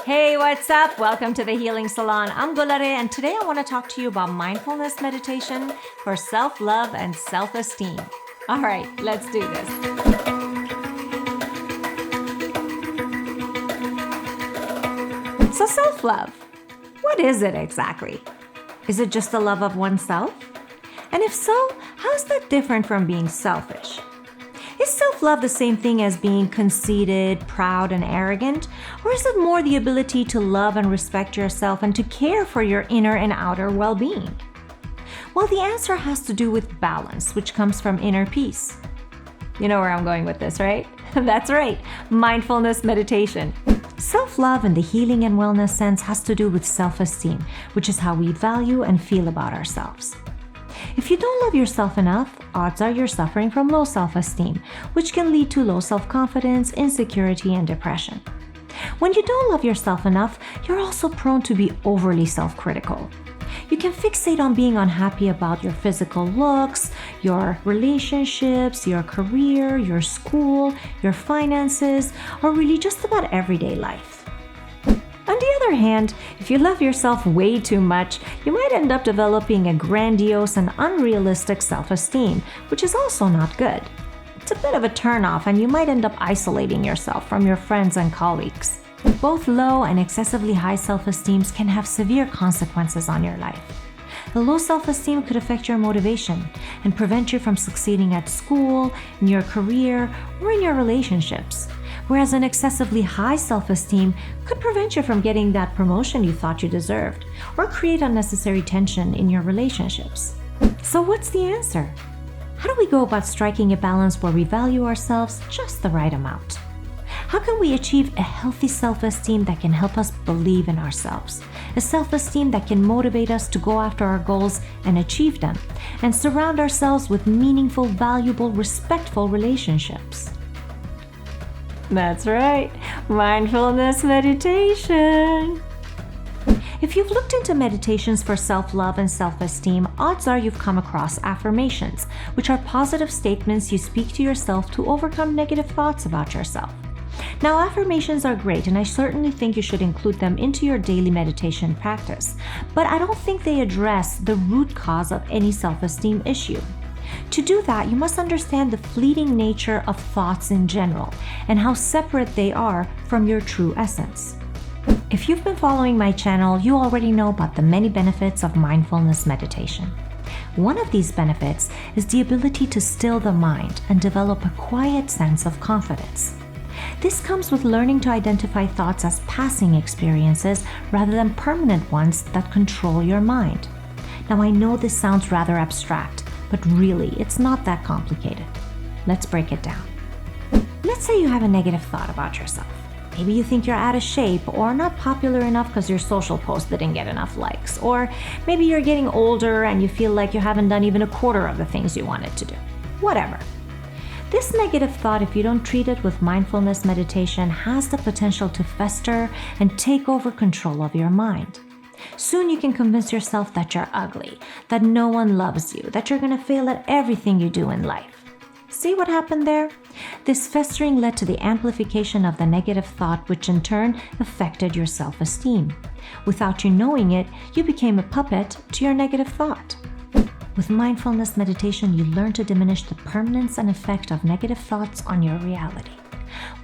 Hey, what's up? Welcome to the Healing Salon. I'm Gulare, and today I want to talk to you about mindfulness meditation for self-love and self-esteem. All right, let's do this. So self-love, what is it exactly? Is it just the love of oneself? And if so, how is that different from being selfish? Is self-love the same thing as being conceited, proud, and arrogant? Or is it more the ability to love and respect yourself and to care for your inner and outer well-being? Well, the answer has to do with balance, which comes from inner peace. You know where I'm going with this, right? That's right, mindfulness meditation. Self-love in the healing and wellness sense has to do with self-esteem, which is how we value and feel about ourselves. If you don't love yourself enough, odds are you're suffering from low self-esteem, which can lead to low self-confidence, insecurity, and depression. When you don't love yourself enough, you're also prone to be overly self-critical. You can fixate on being unhappy about your physical looks, your relationships, your career, your school, your finances, or really just about everyday life. On the other hand, if you love yourself way too much, you might end up developing a grandiose and unrealistic self-esteem, which is also not good. It's a bit of a turnoff, and you might end up isolating yourself from your friends and colleagues. Both low and excessively high self-esteem can have severe consequences on your life. The low self-esteem could affect your motivation and prevent you from succeeding at school, in your career, or in your relationships. Whereas an excessively high self-esteem could prevent you from getting that promotion you thought you deserved, or create unnecessary tension in your relationships. So what's the answer? How do we go about striking a balance where we value ourselves just the right amount? How can we achieve a healthy self-esteem that can help us believe in ourselves? A self-esteem that can motivate us to go after our goals and achieve them, and surround ourselves with meaningful, valuable, respectful relationships. That's right, mindfulness meditation. If you've looked into meditations for self-love and self-esteem, odds are you've come across affirmations, which are positive statements you speak to yourself to overcome negative thoughts about yourself. Now, affirmations are great, and I certainly think you should include them into your daily meditation practice, but I don't think they address the root cause of any self-esteem issue. To do that, you must understand the fleeting nature of thoughts in general and how separate they are from your true essence. If you've been following my channel, you already know about the many benefits of mindfulness meditation. One of these benefits is the ability to still the mind and develop a quiet sense of confidence. This comes with learning to identify thoughts as passing experiences rather than permanent ones that control your mind. Now, I know this sounds rather abstract, but really, it's not that complicated. Let's break it down. Let's say you have a negative thought about yourself. Maybe you think you're out of shape or not popular enough because your social post didn't get enough likes. Or maybe you're getting older and you feel like you haven't done even a quarter of the things you wanted to do. Whatever. This negative thought, if you don't treat it with mindfulness meditation, has the potential to fester and take over control of your mind. Soon you can convince yourself that you're ugly, that no one loves you, that you're going to fail at everything you do in life. See what happened there? This festering led to the amplification of the negative thought, which in turn affected your self-esteem. Without you knowing it, you became a puppet to your negative thought. With mindfulness meditation, you learn to diminish the permanence and effect of negative thoughts on your reality.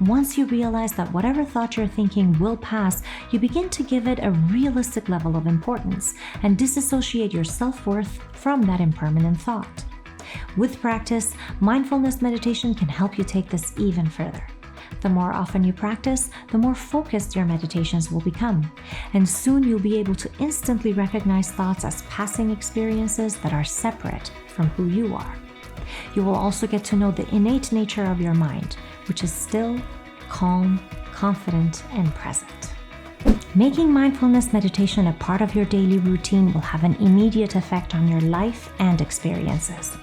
Once you realize that whatever thought you're thinking will pass, you begin to give it a realistic level of importance and disassociate your self-worth from that impermanent thought. With practice, mindfulness meditation can help you take this even further. The more often you practice, the more focused your meditations will become, and soon you'll be able to instantly recognize thoughts as passing experiences that are separate from who you are. You will also get to know the innate nature of your mind, which is still, calm, confident, and present. Making mindfulness meditation a part of your daily routine will have an immediate effect on your life and experiences.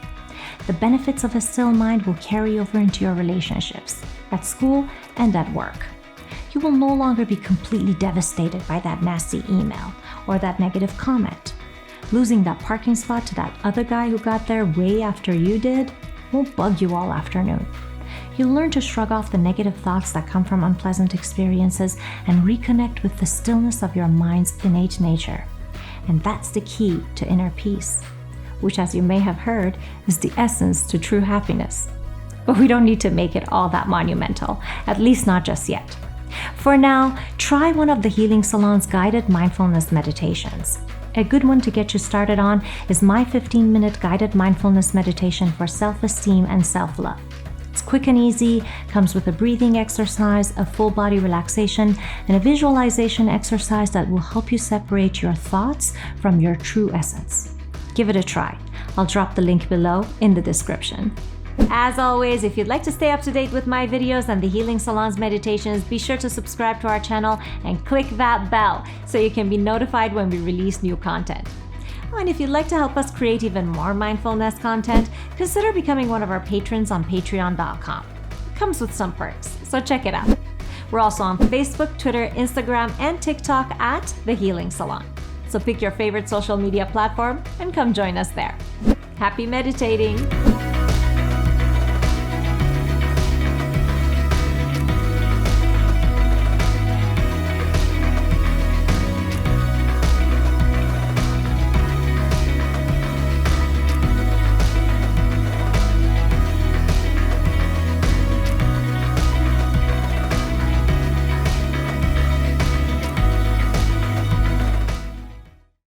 The benefits of a still mind will carry over into your relationships, at school and at work. You will no longer be completely devastated by that nasty email or that negative comment. Losing that parking spot to that other guy who got there way after you did won't bug you all afternoon. You'll learn to shrug off the negative thoughts that come from unpleasant experiences and reconnect with the stillness of your mind's innate nature. And that's the key to inner peace, which, as you may have heard, is the essence to true happiness. But we don't need to make it all that monumental, at least not just yet. For now, try one of the Healing Salon's guided mindfulness meditations. A good one to get you started on is my 15-minute guided mindfulness meditation for self-esteem and self-love. It's quick and easy, comes with a breathing exercise, a full body relaxation, and a visualization exercise that will help you separate your thoughts from your true essence. Give it a try. I'll drop the link below in the description. As always, if you'd like to stay up to date with my videos and the Healing Salon's meditations, be sure to subscribe to our channel and click that bell so you can be notified when we release new content. And if you'd like to help us create even more mindfulness content, consider becoming one of our patrons on patreon.com. It comes with some perks, so check it out. We're also on Facebook, Twitter, Instagram, and TikTok at The Healing Salon. So pick your favorite social media platform and come join us there. Happy meditating!